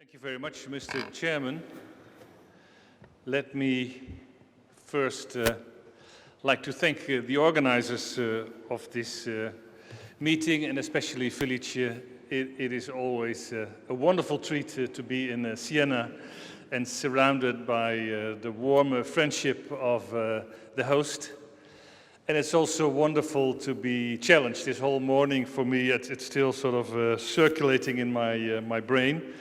Thank you very much, Mr. Chairman. Let me first like to thank the organizers of this meeting, and especially Felice. It is always a wonderful treat to be in Siena and surrounded by the warm friendship of the host. And it's also wonderful to be challenged. This whole morning for me, it's still sort of circulating in my brain.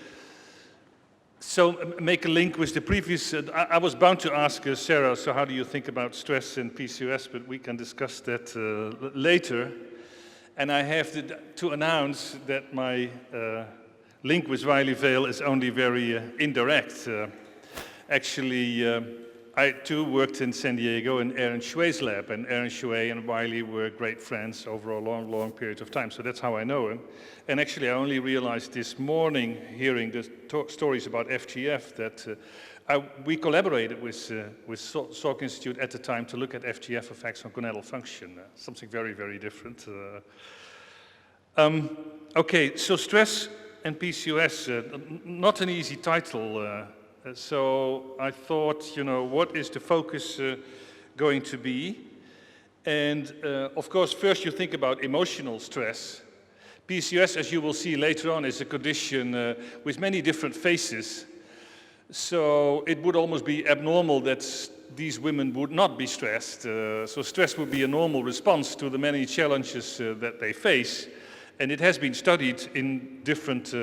So make a link with the previous, I was bound to ask Sarah, so how do you think about stress and PCOS, but we can discuss that later. And I have to announce that my link with Wiley Vale is only very indirect. Actually, I too worked in San Diego in Aaron Shuey's lab, and Aaron Shuey and Wiley were great friends over a long, long period of time, so that's how I know him. And actually I only realized this morning, hearing the stories about FGF, that we collaborated with Salk Institute at the time to look at FGF effects on gonadal function, something very, very different. Okay, so stress and PCOS, not an easy title. So I thought, you know, what is the focus going to be? And of course, first you think about emotional stress. PCOS, as you will see later on, is a condition with many different faces. So it would almost be abnormal that these women would not be stressed. So stress would be a normal response to the many challenges that they face. And it has been studied in different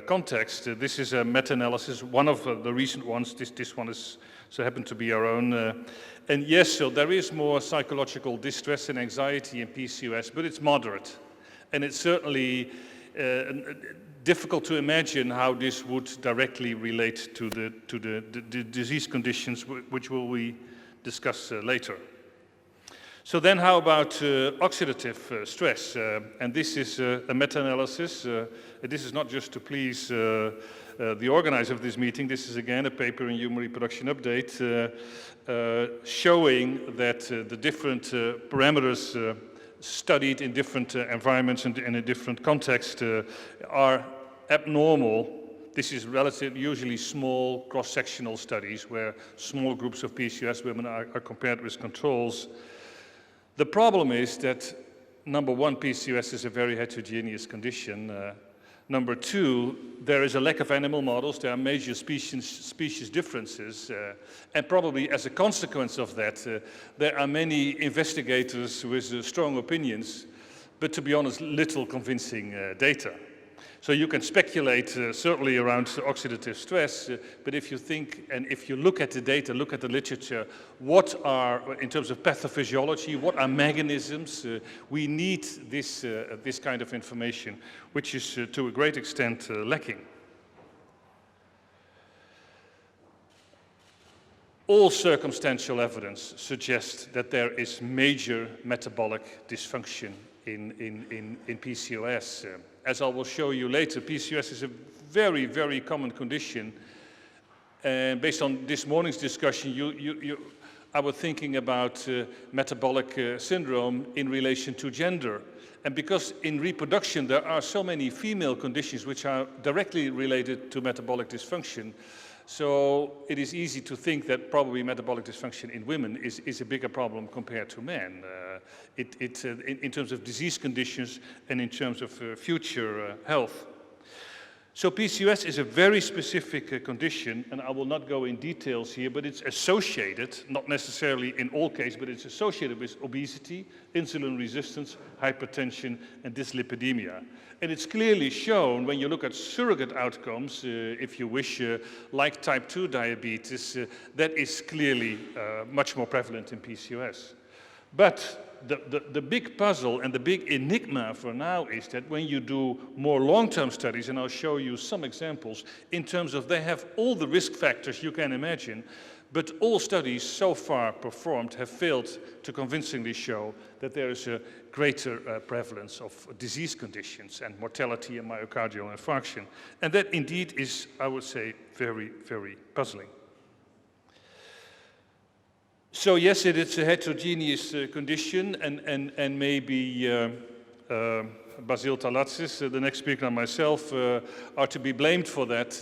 contexts. This is a meta-analysis, one of the recent ones. This one is so happened to be our own. And yes, so there is more psychological distress and anxiety in PCOS, but it's moderate. And it's certainly difficult to imagine how this would directly relate to the disease conditions, which we discuss later. So then how about oxidative stress? And this is a meta-analysis. This is not just to please the organizer of this meeting. This is again a paper in Human Reproduction Update showing that the different parameters studied in different environments and in a different context are abnormal. This is relatively usually small cross-sectional studies where small groups of PCOS women are compared with controls. The problem is that, number one, PCOS is a very heterogeneous condition. Number two, there is a lack of animal models. There are major species differences. And probably as a consequence of that, there are many investigators with strong opinions, but to be honest, little convincing data. So you can speculate certainly around oxidative stress, but if you think and if you look at the data, look at the literature, what are, in terms of pathophysiology, what are mechanisms? We need this kind of information, which is to a great extent lacking. All circumstantial evidence suggests that there is major metabolic dysfunction in PCOS. As I will show you later, PCOS is a very, very common condition. And based on this morning's discussion, I was thinking about metabolic syndrome in relation to gender. And because in reproduction there are so many female conditions which are directly related to metabolic dysfunction, so it is easy to think that probably metabolic dysfunction in women is a bigger problem compared to men. In terms of disease conditions and in terms of future health. So PCOS is a very specific condition, and I will not go in details here, but it's associated, not necessarily in all cases, but it's associated with obesity, insulin resistance, hypertension, and dyslipidemia. And it's clearly shown when you look at surrogate outcomes, if you wish, like type 2 diabetes, that is clearly much more prevalent in PCOS. But the big puzzle and the big enigma for now is that when you do more long-term studies, and I'll show you some examples, in terms of they have all the risk factors you can imagine, but all studies so far performed have failed to convincingly show that there is a greater prevalence of disease conditions and mortality and myocardial infarction. And that indeed is, I would say, very, very puzzling. So yes, it's a heterogeneous condition, and maybe Basil Talatsis, the next speaker, and myself are to be blamed for that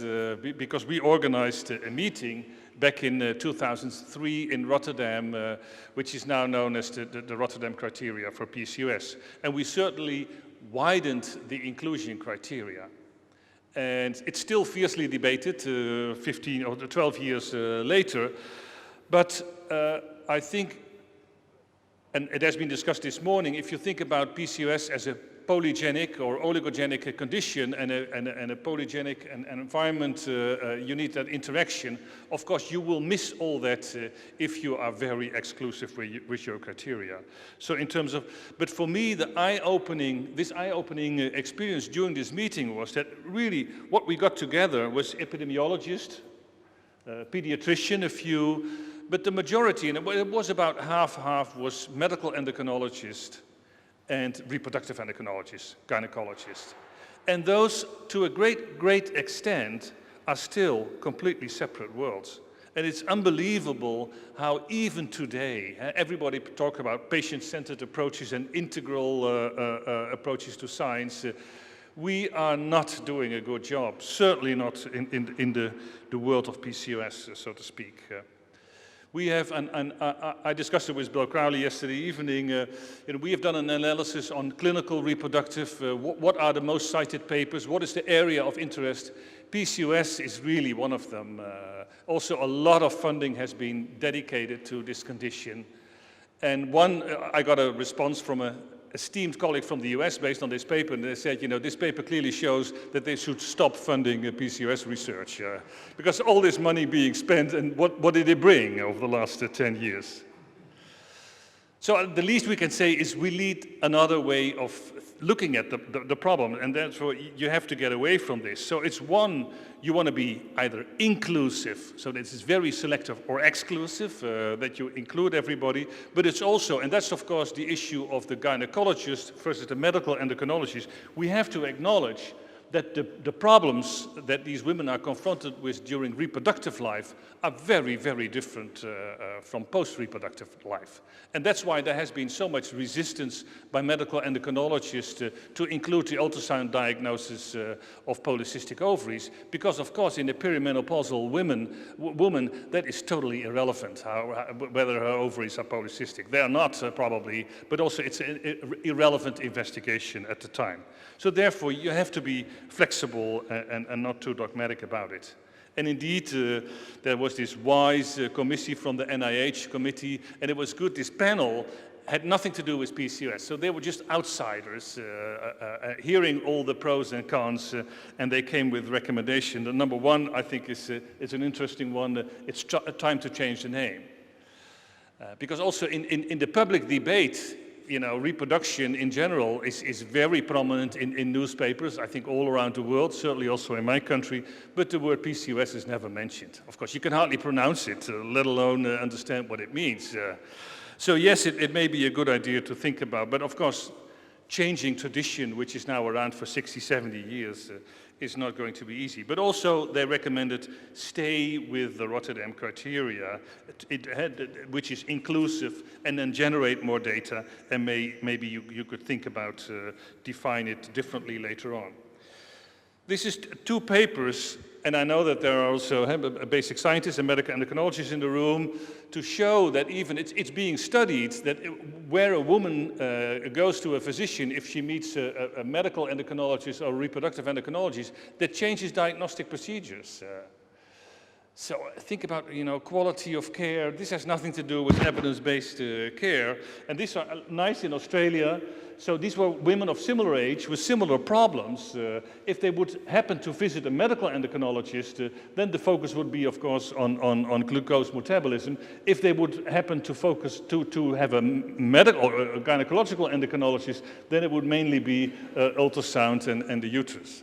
because we organized a meeting back in 2003 in Rotterdam, which is now known as the Rotterdam criteria for PCOS. And we certainly widened the inclusion criteria. And it's still fiercely debated 15 or 12 years later. But I think, and it has been discussed this morning, if you think about PCOS as a polygenic or oligogenic condition and a polygenic and environment, you need that interaction. Of course, you will miss all that if you are very exclusive with your criteria. So in terms of, but for me, this eye-opening experience during this meeting was that really what we got together was epidemiologist, pediatrician, a few, but the majority, and it was about half-half, was medical endocrinologist and reproductive endocrinologists, gynecologists. And those, to a great extent, are still completely separate worlds. And it's unbelievable how even today, everybody talk about patient-centered approaches and integral approaches to science. We are not doing a good job, certainly not in the world of PCOS, so to speak. We have, and I discussed it with Bill Crowley yesterday evening, we have done an analysis on clinical reproductive, what are the most cited papers, what is the area of interest. PCOS is really one of them. Also, a lot of funding has been dedicated to this condition. And I got a response from an esteemed colleague from the US based on this paper, and they said, this paper clearly shows that they should stop funding PCOS research because all this money being spent, and what did it bring over the last 10 years? So the least we can say is we need another way of looking at the problem, and therefore you have to get away from this. So it's one, you want to be either inclusive, so this is very selective, or exclusive, that you include everybody, but it's also, and that's of course the issue of the gynecologist versus the medical endocrinologist, we have to acknowledge that the problems that these women are confronted with during reproductive life are very, very different from post-reproductive life. And that's why there has been so much resistance by medical endocrinologists to include the ultrasound diagnosis of polycystic ovaries, because of course in a perimenopausal woman that is totally irrelevant, whether her ovaries are polycystic. They are not probably, but also it's an irrelevant investigation at the time. So therefore you have to be flexible and not too dogmatic about it. And indeed, there was this wise committee from the NIH committee, and it was good. This panel had nothing to do with PCOS, so they were just outsiders, hearing all the pros and cons, and they came with recommendation. The number one, I think, is an interesting one. It's time to change the name. Because also in the public debate, reproduction in general is very prominent in newspapers, I think all around the world, certainly also in my country, but the word PCOS is never mentioned. Of course, you can hardly pronounce it, let alone understand what it means. So yes, it may be a good idea to think about, but of course, changing tradition, which is now around for 60, 70 years, is not going to be easy. But also, they recommended stay with the Rotterdam criteria, which is inclusive, and then generate more data, and maybe you could think about define it differently later on. This is two papers, and I know that there are also basic scientists and medical endocrinologists in the room to show that even it's being studied that where a woman goes to a physician, if she meets a medical endocrinologist or reproductive endocrinologist, that changes diagnostic procedures. So think about, quality of care. This has nothing to do with evidence-based care. And these are nice in Australia. So these were women of similar age with similar problems. If they would happen to visit a medical endocrinologist, then the focus would be, of course, on glucose metabolism. If they would happen to focus to have a medical or a gynecological endocrinologist, then it would mainly be ultrasound and the uterus.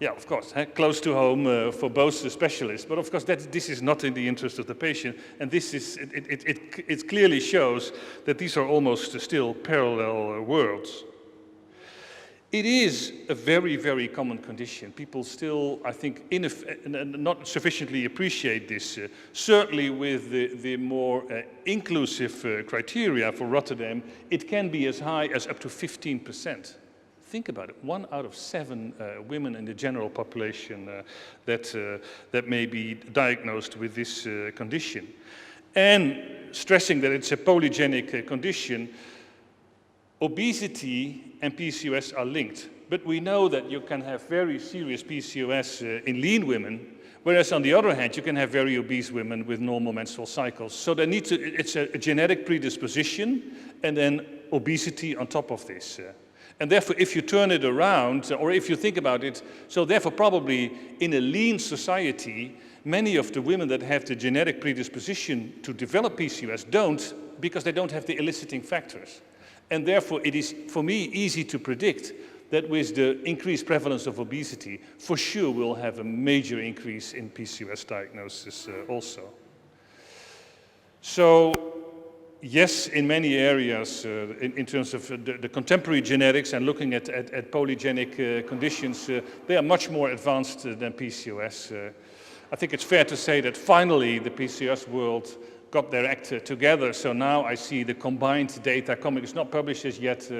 Yeah, of course, close to home for both specialists. But of course, this is not in the interest of the patient. And this is, it clearly shows that these are almost still parallel worlds. It is a very, very common condition. People still, I think, not sufficiently appreciate this. Certainly with the more inclusive criteria for Rotterdam, it can be as high as up to 15%. think about it, 1 out of 7 women in the general population that may be diagnosed with this condition. And stressing that it's a polygenic condition, obesity and PCOS are linked. But we know that you can have very serious PCOS in lean women, whereas on the other hand, you can have very obese women with normal menstrual cycles. So it's a genetic predisposition and then obesity on top of this. And therefore, if you turn it around, or if you think about it, so therefore probably in a lean society, many of the women that have the genetic predisposition to develop PCOS don't, because they don't have the eliciting factors. And therefore, it is, for me, easy to predict that with the increased prevalence of obesity, for sure we'll have a major increase in PCOS diagnosis also. So, yes, in many areas, in terms of the contemporary genetics and looking at polygenic conditions, they are much more advanced than PCOS. I think it's fair to say that finally the PCOS world got their act together, so now I see the combined data coming. It's not published as yet,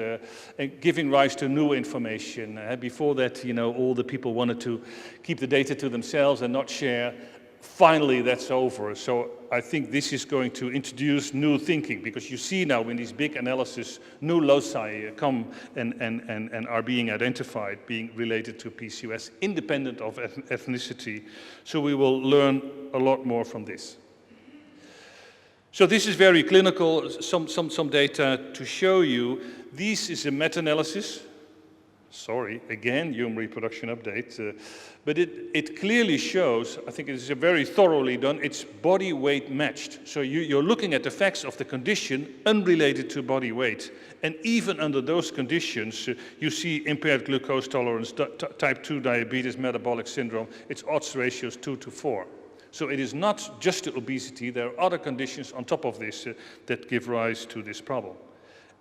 giving rise to new information. Before that, you know, all the people wanted to keep the data to themselves and not share. Finally, that's over. So I think this is going to introduce new thinking, because you see now in these big analyses, new loci come and are being identified, being related to PCOS, independent of ethnicity. So we will learn a lot more from this. So this is very clinical, some data to show you. This is a meta-analysis. Sorry, again, human reproduction update. But it clearly shows, I think it is very thoroughly done, it's body weight matched. So you're looking at the effects of the condition unrelated to body weight. And even under those conditions, you see impaired glucose tolerance, type 2 diabetes, metabolic syndrome, its odds ratios 2 to 4. So it is not just the obesity, there are other conditions on top of this that give rise to this problem.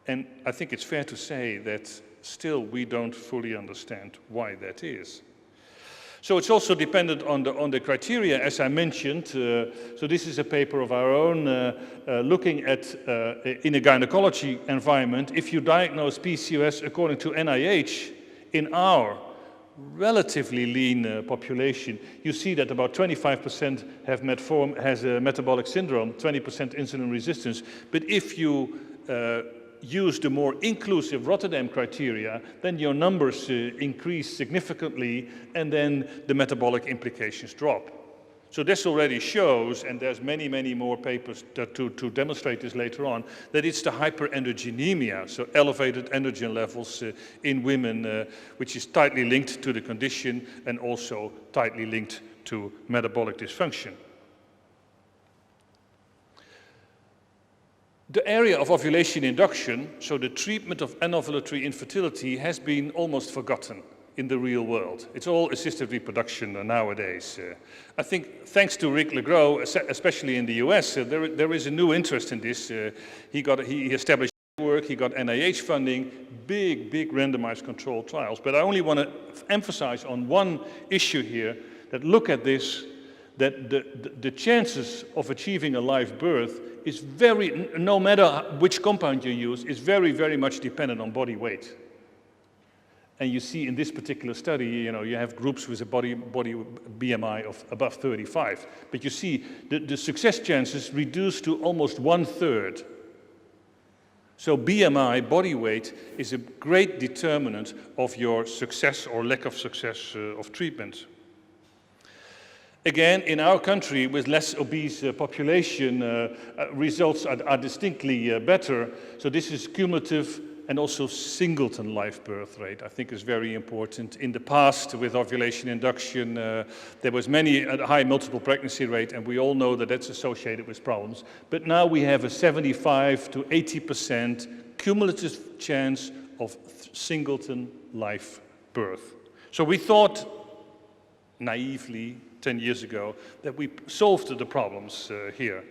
And I think it's fair to say that still we don't fully understand why that is. So it's also dependent on the criteria, as I mentioned. So this is a paper of our own looking at, in a gynecology environment, if you diagnose PCOS according to NIH in our relatively lean population, you see that about 25% has a metabolic syndrome, 20% insulin resistance. But if you use the more inclusive Rotterdam criteria, then your numbers increase significantly, and then the metabolic implications drop. So this already shows, and there's many more papers to demonstrate this later on, that it's the hyperandrogenemia, so elevated androgen levels in women, which is tightly linked to the condition and also tightly linked to metabolic dysfunction. The area of ovulation induction, so the treatment of anovulatory infertility, has been almost forgotten in the real world. It's all assisted reproduction nowadays. I think thanks to Rick LeGros, especially in the US, there is a new interest in this. He established work, he got NIH funding, big randomized controlled trials. But I only want to emphasize on one issue here, that look at this, that the chances of achieving a live birth is very, no matter which compound you use, is very much dependent on body weight. And you see in this particular study, you know, you have groups with a body BMI of above 35. But you see the success chances reduced to almost 1/3. So BMI, body weight, is a great determinant of your success or lack of success of treatment. Again, in our country, with less obese population, results are distinctly better. So this is cumulative and also singleton live birth rate, I think is very important. In the past, with ovulation induction, there was a high multiple pregnancy rate, and we all know that that's associated with problems. But now we have a 75 to 80% cumulative chance of singleton live birth. So we thought, naively, 10 years ago, that we solved the problems here.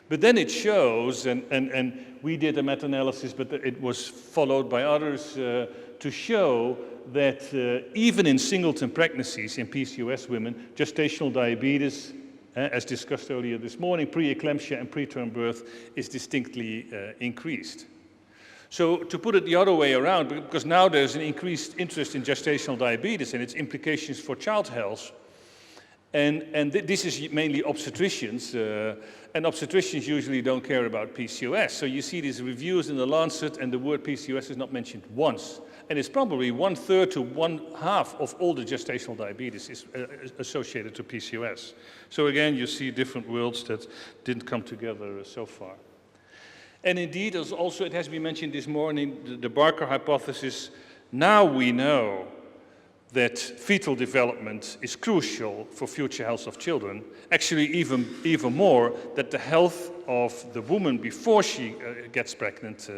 But then it shows, and we did a meta-analysis, but it was followed by others, to show that even in singleton pregnancies in PCOS women, gestational diabetes, as discussed earlier this morning, preeclampsia and preterm birth is distinctly increased. So to put it the other way around, because now there's an increased interest in gestational diabetes and its implications for child health, and this is mainly obstetricians, and obstetricians usually don't care about PCOS. So you see these reviews in the Lancet and the word PCOS is not mentioned once. And it's probably 1/3 to 1/2 of all the gestational diabetes is associated to PCOS. So again, you see different worlds that didn't come together so far. And indeed, as also it has been mentioned this morning, the Barker hypothesis, now we know that fetal development is crucial for future health of children. Actually, even more, that the health of the woman before she gets pregnant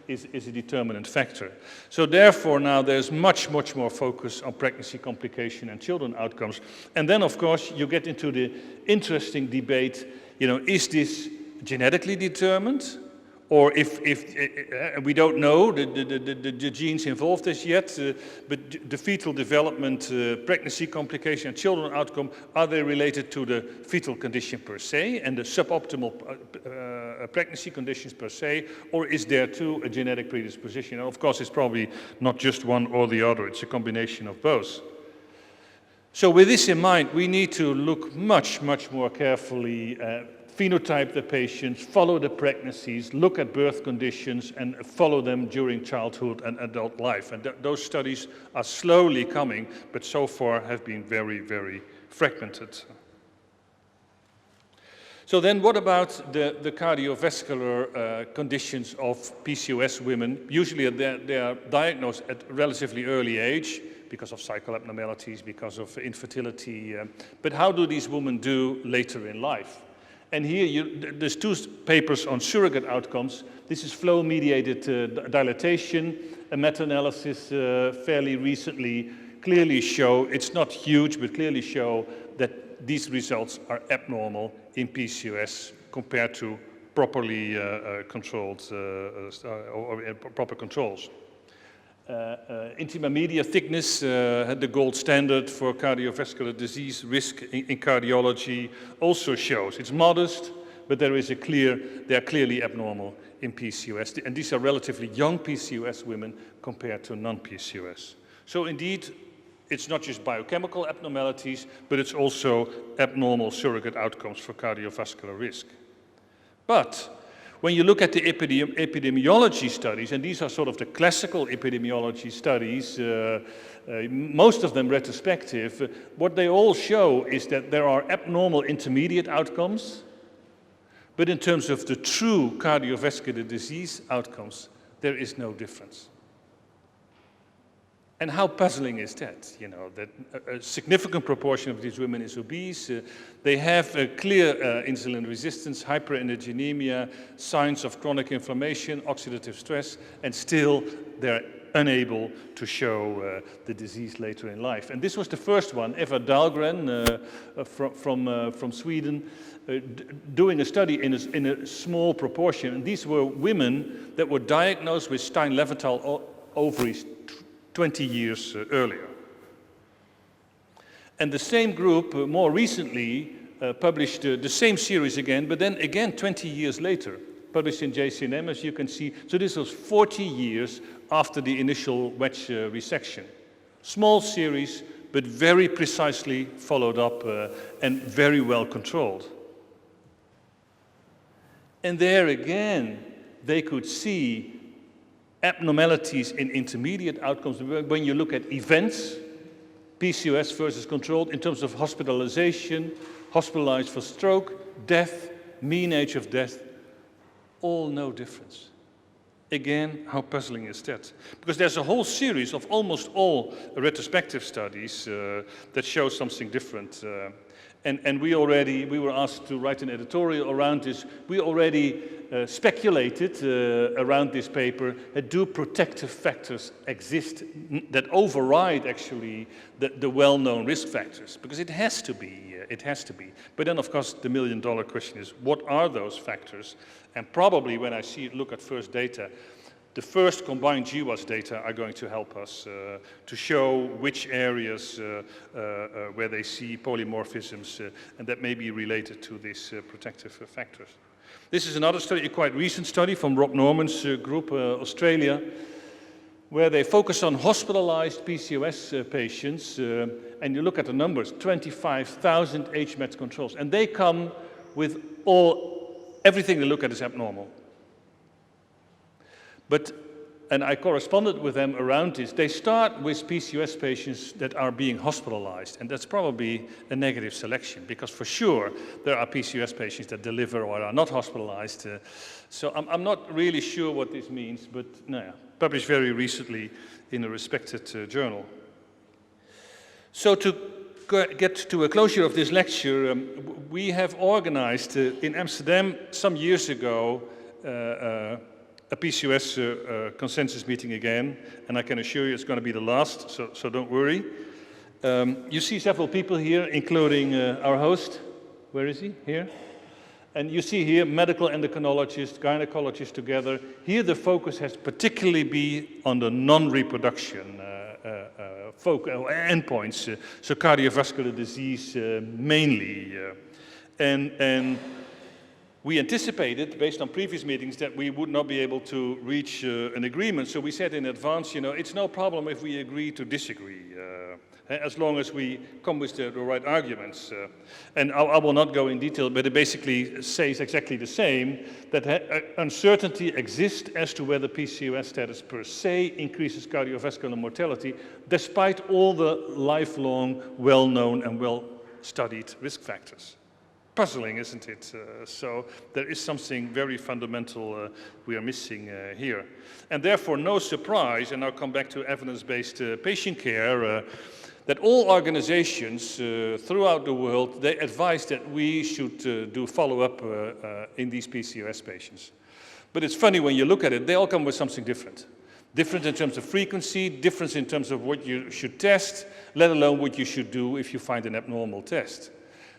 is a determinant factor. So therefore, now there's much more focus on pregnancy complication and children outcomes. And then, of course, you get into the interesting debate, you know, is this genetically determined? Or if we don't know the genes involved as yet, but the fetal development, pregnancy complication, and children outcome, are they related to the fetal condition per se and the suboptimal pregnancy conditions per se, or is there too a genetic predisposition? And of course, it's probably not just one or the other, it's a combination of both. So with this in mind, we need to look much more carefully phenotype the patients, follow the pregnancies, look at birth conditions, and follow them during childhood and adult life. And those studies are slowly coming, but so far have been very fragmented. So then what about the cardiovascular conditions of PCOS women? Usually they are diagnosed at a relatively early age because of cycle abnormalities, because of infertility. But how do these women do later in life? And here, there's two papers on surrogate outcomes. This is flow-mediated dilatation. A meta-analysis fairly recently clearly show, it's not huge, but clearly show that these results are abnormal in PCOS compared to properly controlled, or proper controls. Intima media thickness, the gold standard for cardiovascular disease risk in cardiology, also shows it's modest, but they are clearly abnormal in PCOS. And these are relatively young PCOS women compared to non-PCOS. So indeed, it's not just biochemical abnormalities, but it's also abnormal surrogate outcomes for cardiovascular risk. But when you look at the epidemiology studies, and these are sort of the classical epidemiology studies, most of them retrospective, what they all show is that there are abnormal intermediate outcomes, but in terms of the true cardiovascular disease outcomes, there is no difference. And how puzzling is that? You know, that a significant proportion of these women is obese. They have a clear insulin resistance, hyperinsulinemia, signs of chronic inflammation, oxidative stress, and still they're unable to show the disease later in life. And this was the first one, Eva Dahlgren from Sweden, doing a study in a small proportion. And these were women that were diagnosed with Stein-Leventhal ovaries 20 years earlier. And the same group more recently published the same series again, but then again 20 years later, published in JCNM, as you can see. So this was 40 years after the initial wedge resection. Small series, but very precisely followed up and very well controlled. And there again, they could see abnormalities in intermediate outcomes. When you look at events, PCOS versus controlled, in terms of hospitalization, hospitalized for stroke, death, mean age of death, all no difference. Again, how puzzling is that? Because there's a whole series of almost all retrospective studies that show something different. And we were asked to write an editorial around this. We already speculated around this paper that do protective factors exist that override actually the well-known risk factors? Because it has to be, But then of course the million-dollar question is, what are those factors? And probably when I look at first data, the first combined GWAS data are going to help us to show which areas where they see polymorphisms and that may be related to these protective factors. This is another study, a quite recent study from Rob Norman's group, Australia, where they focus on hospitalized PCOS patients, and you look at the numbers, 25,000 HMET controls, and they come with everything they look at is abnormal. And I corresponded with them around this. They start with PCOS patients that are being hospitalized, and that's probably a negative selection, because for sure there are PCOS patients that deliver or are not hospitalized. So I'm not really sure what this means, but no, published very recently in a respected journal. So to get to a closure of this lecture, we have organized in Amsterdam some years ago a PCOS consensus meeting again, and I can assure you it's going to be the last, so don't worry. You see several people here, including our host. Where is he? Here. And you see here medical endocrinologists, gynecologists together. Here the focus has particularly been on the non-reproduction endpoints, so cardiovascular disease mainly. And we anticipated, based on previous meetings, that we would not be able to reach an agreement. So we said in advance, you know, it's no problem if we agree to disagree, as long as we come with the right arguments. And I will not go in detail, but it basically says exactly the same, that uncertainty exists as to whether PCOS status per se increases cardiovascular mortality, despite all the lifelong, well-known and well-studied risk factors. Puzzling, isn't it? So there is something very fundamental we are missing here. And therefore, no surprise, and I'll come back to evidence-based patient care, that all organizations throughout the world, they advise that we should do follow-up in these PCOS patients. But it's funny, when you look at it, they all come with something different. Different in terms of frequency, different in terms of what you should test, let alone what you should do if you find an abnormal test.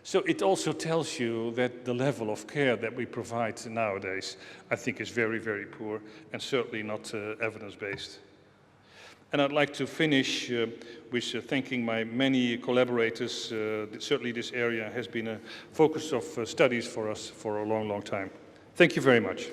So it also tells you that the level of care that we provide nowadays, I think, is very, very poor and certainly not evidence-based. And I'd like to finish with thanking my many collaborators. Certainly this area has been a focus of studies for us for a long, long time. Thank you very much.